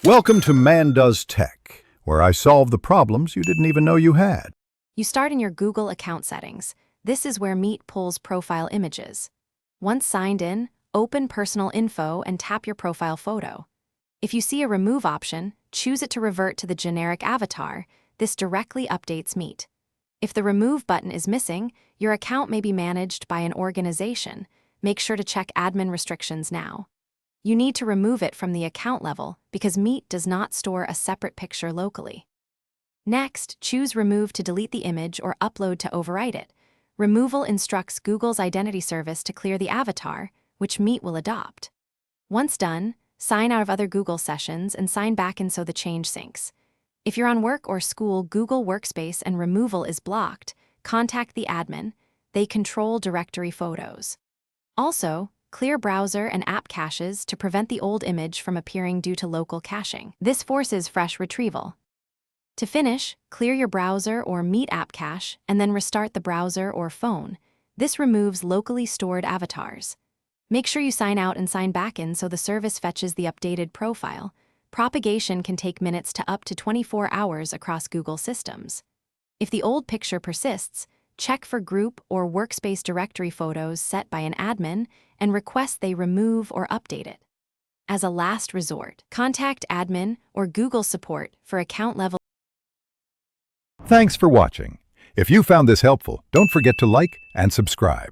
Welcome to Man Does Tech, where I solve the problems you didn't even know you had. You start in your Google account settings. This is where Meet pulls profile images. Once signed in, open Personal Info and tap your profile photo. If you see a Remove option, choose it to revert to the generic avatar. This directly updates Meet. If the Remove button is missing, your account may be managed by an organization. Make sure to check admin restrictions now. You need to remove it from the account level because Meet does not store a separate picture locally. Next, choose Remove to delete the image or Upload to overwrite it. Removal instructs Google's identity service to clear the avatar, which Meet will adopt. Once done, sign out of other Google sessions and sign back in so the change syncs. If you're on work or school Google Workspace and removal is blocked, contact the admin. They control directory photos. Also, clear browser and app caches to prevent the old image from appearing due to local caching. This forces fresh retrieval. To finish, clear your browser or Meet app cache and then restart the browser or phone. This removes locally stored avatars. Make sure you sign out and sign back in so the service fetches the updated profile. Propagation can take minutes to up to 24 hours across Google systems. If the old picture persists, check for group or workspace directory photos set by an admin and request they remove or update it. As a last resort, contact admin or Google support for account level. Thanks for watching. If you found this helpful, don't forget to like and subscribe.